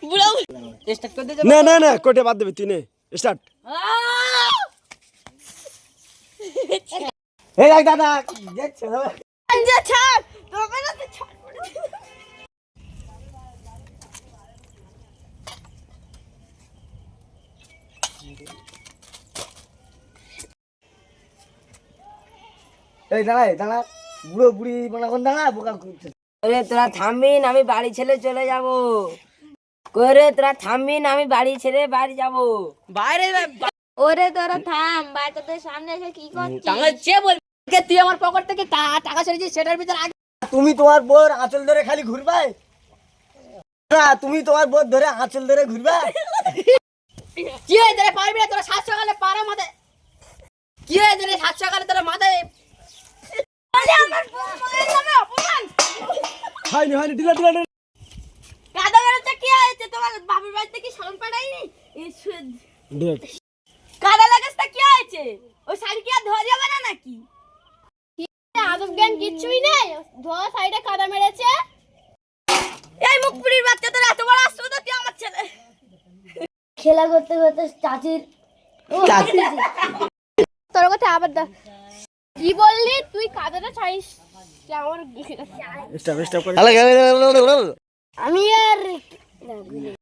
বুড়া স্টার্ট করে দে। না না না কোটে বাদ দেবে তুই নে স্টার্ট। এই দেখ দাদা দেখছ আঞ্জা ছাড় তবে না তো ছাড়। এই দাঁড়া দাঁড়া বুড়ো বুড়ি মানে কোন দাঁড়া বোকা করছে। ওরে তোরা থামবি না, আমি বাড়ি ছেড়ে চলে যাব। করে তোরা থামবি না, আমি বাড়ি ছেড়ে বাড়ি যাব। বাইরে ওরে তোরা থাম, বাচ্চাদের সামনে এসে কি করছিস? টাকা চেয়ে বলবি তুই আমার পকেট থেকে টাকা ছেড়েছিস, সেটার ভিতর আগে তুমি তোমার বোর আঁচল ধরে খালি ঘুরবাই না, তুমি তোমার বোর ধরে আঁচল ধরে ঘুরবা। কি হয়ে ধরে পারবি না তোরা? 7 সকালে পারা মাথায় কি হয়ে ধরে 7 সকালে তোরা মাথায় আরে আমার বউয়ের নামে অপমান। হয়নি হয়নি দিলা দিলা দিলা। কাদা বেরোতে কি হয়েছে? তোমার বাবার বাড়িতে কি সালন পাড়াইনি? দেখ কাদা লাগাসটা কি হয়েছে? ওই শাড়ি কি আর ধোয়া যাবে না নাকি? আদব জ্ঞান কিচ্ছুই নেই, ধোয়া সাইডে কাদা মেরেছে। এই মুখপুরির বাচ্চা তোর এত বড় আসছো তুই আমার ছেলে। খেলা করতে করতে চাচির তোর কথা আবার কি বললি তুই? কাদাটা ছাড়িস আমার স্টপ স্টপ করে আমি আর